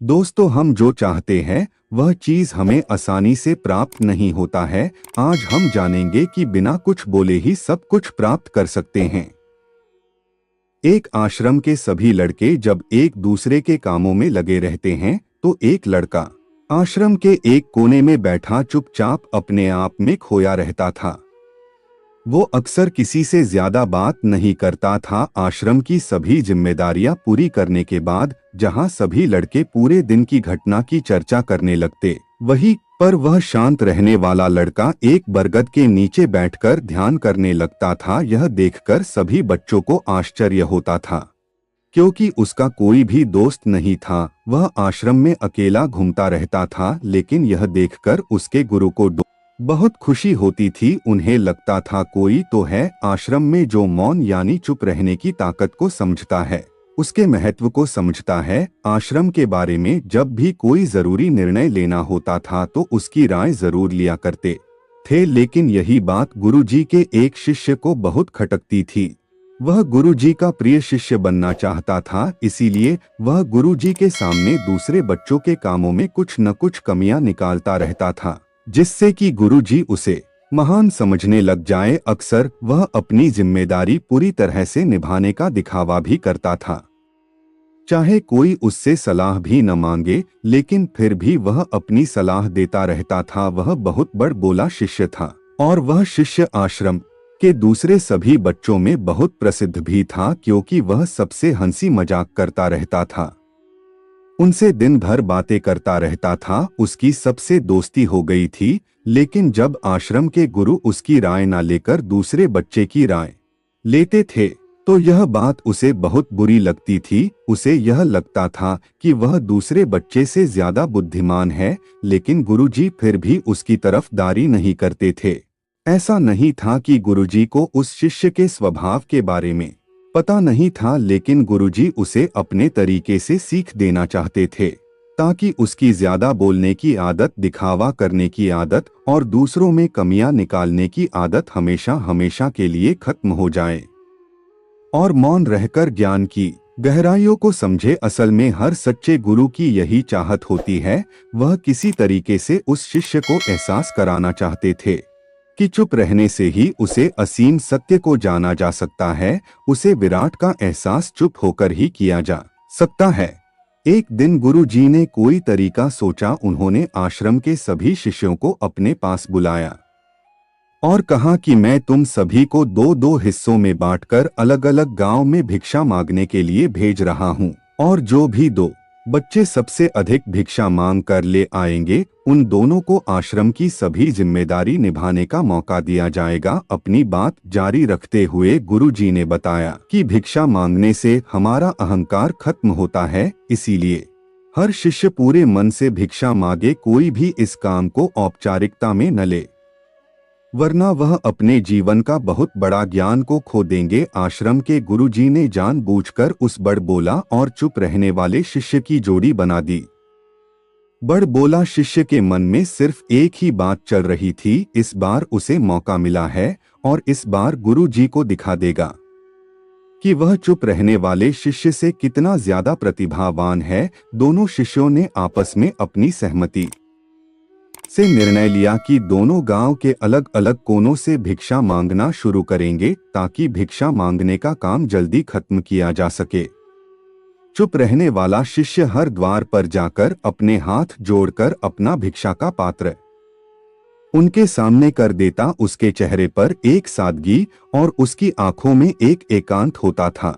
दोस्तों, हम जो चाहते हैं वह चीज हमें आसानी से प्राप्त नहीं होता है। आज हम जानेंगे कि बिना कुछ बोले ही सब कुछ प्राप्त कर सकते हैं। एक आश्रम के सभी लड़के जब एक दूसरे के कामों में लगे रहते हैं तो एक लड़का आश्रम के एक कोने में बैठा चुपचाप अपने आप में खोया रहता था। वो अक्सर किसी से ज्यादा बात नहीं करता था। आश्रम की सभी जिम्मेदारियां पूरी करने के बाद जहां सभी लड़के पूरे दिन की घटना की चर्चा करने लगते, वहीं पर वह शांत रहने वाला लड़का एक बरगद के नीचे बैठकर ध्यान करने लगता था। यह देखकर सभी बच्चों को आश्चर्य होता था, क्योंकि उसका कोई भी दोस्त नहीं था। वह आश्रम में अकेला घूमता रहता था, लेकिन यह देखकर उसके गुरु को बहुत खुशी होती थी। उन्हें लगता था कोई तो है आश्रम में जो मौन यानी चुप रहने की ताकत को समझता है, उसके महत्व को समझता है। आश्रम के बारे में जब भी कोई जरूरी निर्णय लेना होता था तो उसकी राय जरूर लिया करते थे, लेकिन यही बात गुरुजी के एक शिष्य को बहुत खटकती थी। वह गुरुजी का प्रिय शिष्य बनना चाहता था, इसीलिए वह गुरुजी के सामने दूसरे बच्चों के कामों में कुछ न कुछ कमियां निकालता रहता था, जिससे कि गुरुजी उसे महान समझने लग जाए। अक्सर वह अपनी जिम्मेदारी पूरी तरह से निभाने का दिखावा भी करता था, चाहे कोई उससे सलाह भी न मांगे, लेकिन फिर भी वह अपनी सलाह देता रहता था। वह बहुत बड़बोला शिष्य था और वह शिष्य आश्रम के दूसरे सभी बच्चों में बहुत प्रसिद्ध भी था, क्योंकि वह सबसे हंसी मजाक करता रहता था, उनसे दिन भर बातें करता रहता था। उसकी सबसे दोस्ती हो गई थी, लेकिन जब आश्रम के गुरु उसकी राय ना लेकर दूसरे बच्चे की राय लेते थे तो यह बात उसे बहुत बुरी लगती थी। उसे यह लगता था कि वह दूसरे बच्चे से ज्यादा बुद्धिमान है, लेकिन गुरुजी फिर भी उसकी तरफदारी नहीं करते थे। ऐसा नहीं था कि गुरुजी को उस शिष्य के स्वभाव के बारे में पता नहीं था, लेकिन गुरुजी उसे अपने तरीके से सीख देना चाहते थे, ताकि उसकी ज्यादा बोलने की आदत, दिखावा करने की आदत और दूसरों में कमियां निकालने की आदत हमेशा हमेशा के लिए खत्म हो जाए और मौन रहकर ज्ञान की गहराइयों को समझे। असल में हर सच्चे गुरु की यही चाहत होती है। वह किसी तरीके से उस शिष्य को एहसास कराना चाहते थे कि चुप रहने से ही उसे असीम सत्य को जाना जा सकता है। उसे विराट का एहसास चुप होकर ही किया जा सकता है। एक दिन गुरुजी ने कोई तरीका सोचा। उन्होंने आश्रम के सभी शिष्यों को अपने पास बुलाया और कहा कि मैं तुम सभी को दो दो हिस्सों में बांटकर अलग अलग गांव में भिक्षा मांगने के लिए भेज रहा हूं, और जो भी दो बच्चे सबसे अधिक भिक्षा मांग कर ले आएंगे, उन दोनों को आश्रम की सभी जिम्मेदारी निभाने का मौका दिया जाएगा। अपनी बात जारी रखते हुए गुरुजी ने बताया कि भिक्षा मांगने से हमारा अहंकार खत्म होता है, इसीलिए हर शिष्य पूरे मन से भिक्षा मांगे। कोई भी इस काम को औपचारिकता में न ले, वरना वह अपने जीवन का बहुत बड़ा ज्ञान को खो देंगे। आश्रम के गुरुजी ने जानबूझकर उस बड़बोला और चुप रहने वाले शिष्य की जोड़ी बना दी। बड़बोला शिष्य के मन में सिर्फ एक ही बात चल रही थी, इस बार उसे मौका मिला है और इस बार गुरुजी को दिखा देगा कि वह चुप रहने वाले शिष्य से कितना ज्यादा प्रतिभावान है। दोनों शिष्यों ने आपस में अपनी सहमति से निर्णय लिया कि दोनों गांव के अलग अलग कोनों से भिक्षा मांगना शुरू करेंगे, ताकि भिक्षा मांगने का काम जल्दी खत्म किया जा सके। चुप रहने वाला शिष्य हर द्वार पर जाकर अपने हाथ जोड़कर अपना भिक्षा का पात्र उनके सामने कर देता। उसके चेहरे पर एक सादगी और उसकी आंखों में एक एकांत होता था,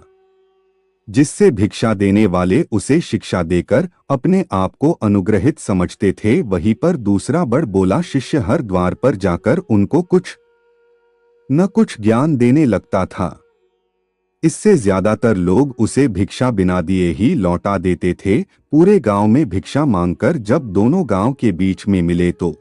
जिससे भिक्षा देने वाले उसे शिक्षा देकर अपने आप को अनुग्रहित समझते थे। वहीं पर दूसरा बड़बोला शिष्य हर द्वार पर जाकर उनको कुछ न कुछ ज्ञान देने लगता था। इससे ज्यादातर लोग उसे भिक्षा बिना दिए ही लौटा देते थे। पूरे गांव में भिक्षा मांगकर जब दोनों गांव के बीच में मिले तो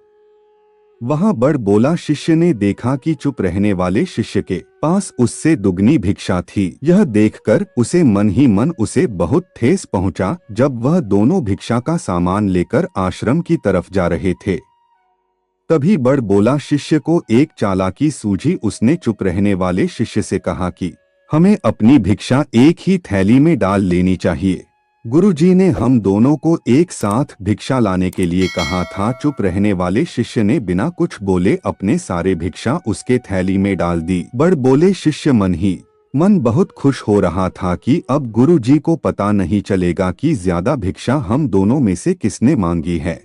वहां बड़बोला शिष्य ने देखा कि चुप रहने वाले शिष्य के पास उससे दुगनी भिक्षा थी। यह देखकर उसे मन ही मन उसे बहुत ठेस पहुंचा। जब वह दोनों भिक्षा का सामान लेकर आश्रम की तरफ जा रहे थे, तभी बड़बोला शिष्य को एक चालाकी सूझी। उसने चुप रहने वाले शिष्य से कहा कि हमें अपनी भिक्षा एक ही थैली में डाल लेनी चाहिए, गुरुजी ने हम दोनों को एक साथ भिक्षा लाने के लिए कहा था। चुप रहने वाले शिष्य ने बिना कुछ बोले अपने सारे भिक्षा उसके थैली में डाल दी। बड़ बोले शिष्य मन ही मन बहुत खुश हो रहा था कि अब गुरुजी को पता नहीं चलेगा कि ज्यादा भिक्षा हम दोनों में से किसने मांगी है।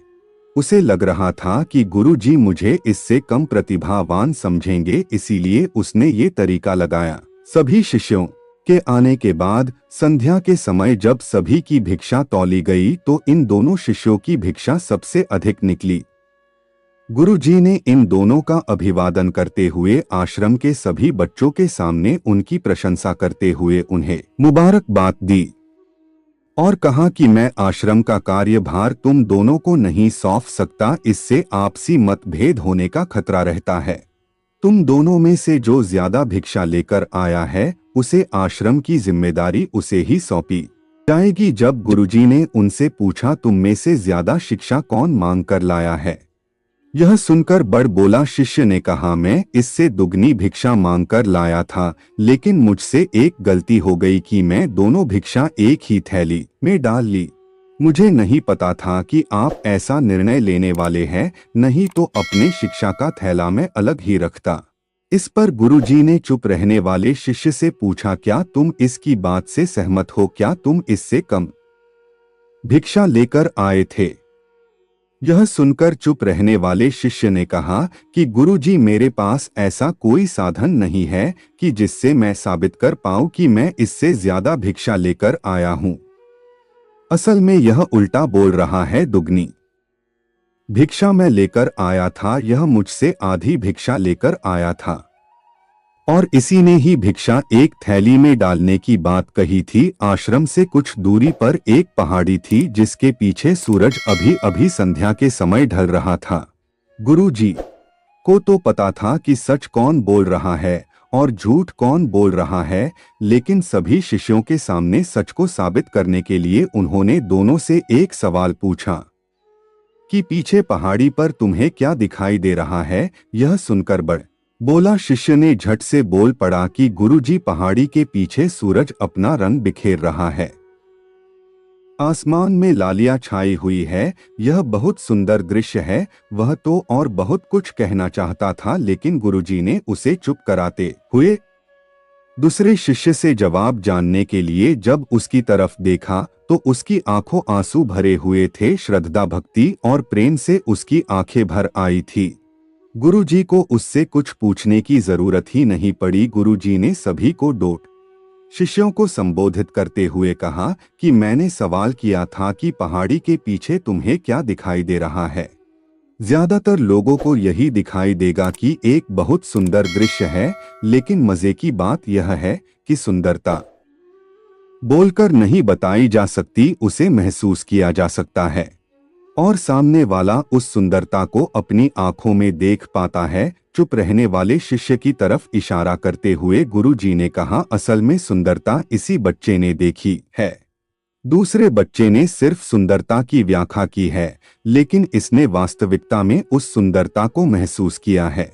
उसे लग रहा था कि गुरुजी मुझे इससे कम प्रतिभावान समझेंगे, इसीलिए उसने ये तरीका लगाया। सभी शिष्यों के आने के बाद संध्या के समय जब सभी की भिक्षा तौली गई तो इन दोनों शिष्यों की भिक्षा सबसे अधिक निकली। गुरुजी ने इन दोनों का अभिवादन करते हुए आश्रम के सभी बच्चों के सामने उनकी प्रशंसा करते हुए उन्हें मुबारकबाद दी और कहा कि मैं आश्रम का कार्यभार तुम दोनों को नहीं सौंप सकता, इससे आपसी मतभेद होने का खतरा रहता है। तुम दोनों में से जो ज्यादा भिक्षा लेकर आया है उसे आश्रम की जिम्मेदारी उसे ही सौंपी जाएगी। जब गुरुजी ने उनसे पूछा तुम में से ज्यादा शिक्षा कौन मांग कर लाया है, यह सुनकर बड़ बोला शिष्य ने कहा मैं इससे दुगनी भिक्षा मांगकर लाया था, लेकिन मुझसे एक गलती हो गई कि मैं दोनों भिक्षा एक ही थैली में डाल ली। मुझे नहीं पता था कि आप ऐसा निर्णय लेने वाले हैं, नहीं तो अपने शिक्षा का थैला मैं अलग ही रखता। इस पर गुरुजी ने चुप रहने वाले शिष्य से पूछा क्या तुम इसकी बात से सहमत हो, क्या तुम इससे कम भिक्षा लेकर आए थे। यह सुनकर चुप रहने वाले शिष्य ने कहा कि गुरुजी मेरे पास ऐसा कोई साधन नहीं है कि जिससे मैं साबित कर पाऊं कि मैं इससे ज्यादा भिक्षा लेकर आया हूं। असल में यह उल्टा बोल रहा है, दुगनी भिक्षा मैं लेकर आया था, यह मुझसे आधी भिक्षा लेकर आया था और इसी ने ही भिक्षा एक थैली में डालने की बात कही थी। आश्रम से कुछ दूरी पर एक पहाड़ी थी जिसके पीछे सूरज अभी अभी संध्या के समय ढल रहा था। गुरुजी को तो पता था कि सच कौन बोल रहा है और झूठ कौन बोल रहा है, लेकिन सभी शिष्यों के सामने सच को साबित करने के लिए उन्होंने दोनों से एक सवाल पूछा कि पीछे पहाड़ी पर तुम्हें क्या दिखाई दे रहा है। यह सुनकर बड़ बोला शिष्य ने झट से बोल पड़ा कि गुरुजी पहाड़ी के पीछे सूरज अपना रंग बिखेर रहा है, आसमान में लालियां छाई हुई है, यह बहुत सुंदर दृश्य है। वह तो और बहुत कुछ कहना चाहता था, लेकिन गुरुजी ने उसे चुप कराते हुए दूसरे शिष्य से जवाब जानने के लिए जब उसकी तरफ देखा तो उसकी आंखों आंसू भरे हुए थे। श्रद्धा भक्ति और प्रेम से उसकी आंखें भर आई थी। गुरुजी को उससे कुछ पूछने की जरूरत ही नहीं पड़ी। गुरुजी ने सभी को डोट शिष्यों को संबोधित करते हुए कहा कि मैंने सवाल किया था कि पहाड़ी के पीछे तुम्हें क्या दिखाई दे रहा है। ज्यादातर लोगों को यही दिखाई देगा कि एक बहुत सुंदर दृश्य है, लेकिन मजे की बात यह है कि सुंदरता बोलकर नहीं बताई जा सकती, उसे महसूस किया जा सकता है और सामने वाला उस सुंदरता को अपनी आंखों में देख पाता है। चुप रहने वाले शिष्य की तरफ इशारा करते हुए गुरुजी ने कहा असल में सुंदरता इसी बच्चे ने देखी है, दूसरे बच्चे ने सिर्फ सुंदरता की व्याख्या की है, लेकिन इसने वास्तविकता में उस सुंदरता को महसूस किया है।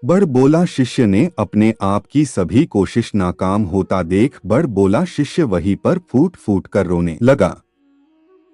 बड़ बोला शिष्य ने अपने आप की सभी कोशिश नाकाम होता देख बड़ बोला शिष्य वहीं पर फूट फूट कर रोने लगा।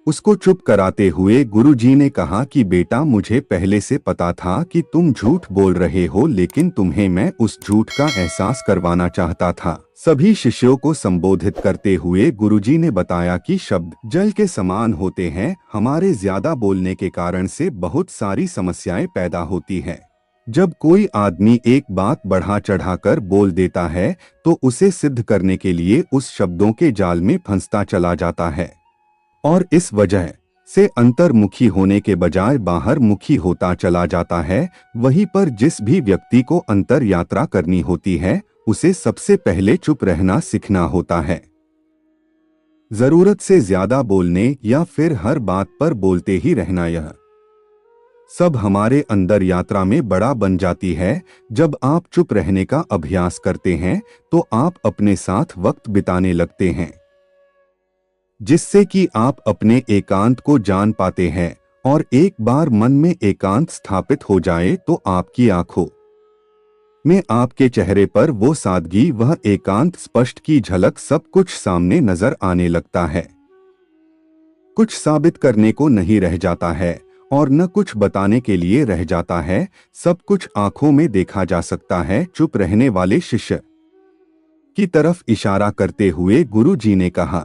उसको चुप कराते हुए गुरुजी ने कहा कि बेटा मुझे पहले से पता था कि तुम झूठ बोल रहे हो, लेकिन तुम्हें मैं उस झूठ का एहसास करवाना चाहता था। सभी शिष्यों को संबोधित करते हुए गुरुजी ने बताया कि शब्द जल के समान होते हैं, हमारे ज्यादा बोलने के कारण से बहुत सारी समस्याएं पैदा होती हैं। जब कोई आदमी एक बात बढ़ा चढ़ाकर बोल देता है तो उसे सिद्ध करने के लिए उस शब्दों के जाल में फंसता चला जाता है और इस वजह से अंतर्मुखी होने के बजाय बाहर मुखी होता चला जाता है। वहीं पर जिस भी व्यक्ति को अंतर यात्रा करनी होती है उसे सबसे पहले चुप रहना सीखना होता है। जरूरत से ज्यादा बोलने या फिर हर बात पर बोलते ही रहना, यह सब हमारे अंदर यात्रा में बड़ा बन जाती है। जब आप चुप रहने का अभ्यास करते हैं तो आप अपने साथ वक्त बिताने लगते हैं, जिससे कि आप अपने एकांत को जान पाते हैं और एक बार मन में एकांत स्थापित हो जाए तो आपकी आंखों में, आपके चेहरे पर वो सादगी, वह एकांत स्पष्ट की झलक, सब कुछ सामने नजर आने लगता है। कुछ साबित करने को नहीं रह जाता है और न कुछ बताने के लिए रह जाता है। सब कुछ आंखों में देखा जा सकता है। चुप रहने वाले शिष्य की तरफ इशारा करते हुए गुरुजी ने कहा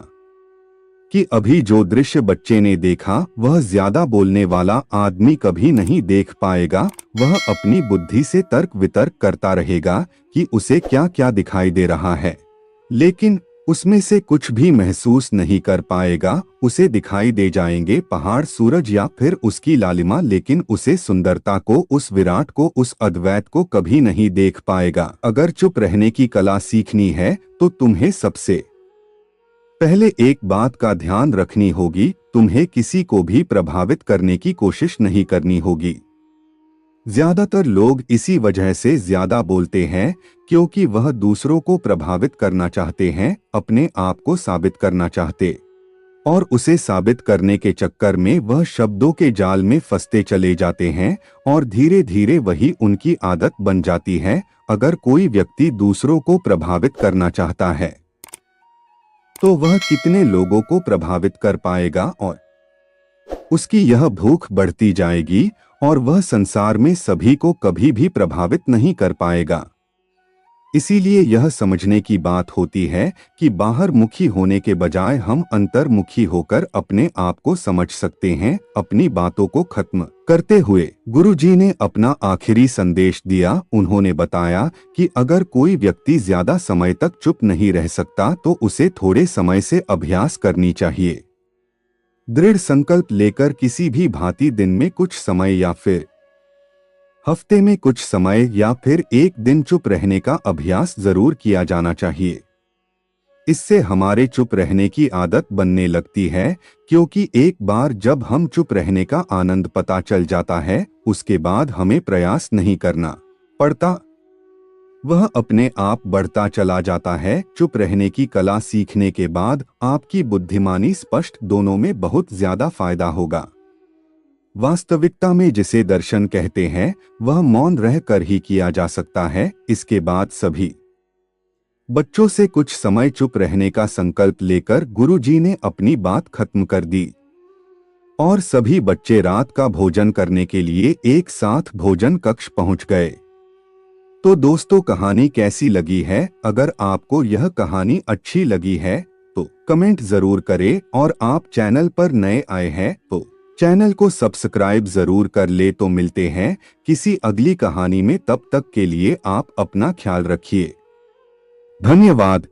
कि अभी जो दृश्य बच्चे ने देखा वह ज्यादा बोलने वाला आदमी कभी नहीं देख पाएगा। वह अपनी बुद्धि से तर्क वितर्क करता रहेगा कि उसे क्या क्या दिखाई दे रहा है, लेकिन उसमें से कुछ भी महसूस नहीं कर पाएगा। उसे दिखाई दे जाएंगे पहाड़, सूरज या फिर उसकी लालिमा, लेकिन उसे सुंदरता को, उस विराट को, उस अद्वैत को कभी नहीं देख पाएगा। अगर चुप रहने की कला सीखनी है तो तुम्हें सबसे पहले एक बात का ध्यान रखनी होगी, तुम्हें किसी को भी प्रभावित करने की कोशिश नहीं करनी होगी। ज्यादातर लोग इसी वजह से ज्यादा बोलते हैं क्योंकि वह दूसरों को प्रभावित करना चाहते हैं, अपने आप को साबित करना चाहते, और उसे साबित करने के चक्कर में वह शब्दों के जाल में फंसते चले जाते हैं और धीरे धीरे वही उनकी आदत बन जाती है। अगर कोई व्यक्ति दूसरों को प्रभावित करना चाहता है तो वह कितने लोगों को प्रभावित कर पाएगा और उसकी यह भूख बढ़ती जाएगी और वह संसार में सभी को कभी भी प्रभावित नहीं कर पाएगा। इसीलिए यह समझने की बात होती है कि बाहर मुखी होने के बजाय हम अंतर्मुखी होकर अपने आप को समझ सकते हैं। अपनी बातों को खत्म करते हुए गुरुजी ने अपना आखिरी संदेश दिया। उन्होंने बताया कि अगर कोई व्यक्ति ज्यादा समय तक चुप नहीं रह सकता तो उसे थोड़े समय से अभ्यास करनी चाहिए। दृढ़ संकल्प लेकर किसी भी भांति दिन में कुछ समय या फिर हफ्ते में कुछ समय या फिर एक दिन चुप रहने का अभ्यास जरूर किया जाना चाहिए। इससे हमारे चुप रहने की आदत बनने लगती है, क्योंकि एक बार जब हम चुप रहने का आनंद पता चल जाता है उसके बाद हमें प्रयास नहीं करना पड़ता, वह अपने आप बढ़ता चला जाता है। चुप रहने की कला सीखने के बाद आपकी बुद्धिमानी, स्पष्ट दोनों में बहुत ज्यादा फायदा होगा। वास्तविकता में जिसे दर्शन कहते हैं वह मौन रह कर ही किया जा सकता है। इसके बाद सभी बच्चों से कुछ समय चुप रहने का संकल्प लेकर गुरुजी ने अपनी बात खत्म कर दी और सभी बच्चे रात का भोजन करने के लिए एक साथ भोजन कक्ष पहुंच गए। तो दोस्तों, कहानी कैसी लगी है? अगर आपको यह कहानी अच्छी लगी है तो कमेंट जरूर करें, और आप चैनल पर नए आए हैं तो चैनल को सब्सक्राइब जरूर कर ले। तो मिलते हैं किसी अगली कहानी में, तब तक के लिए आप अपना ख्याल रखिए। धन्यवाद।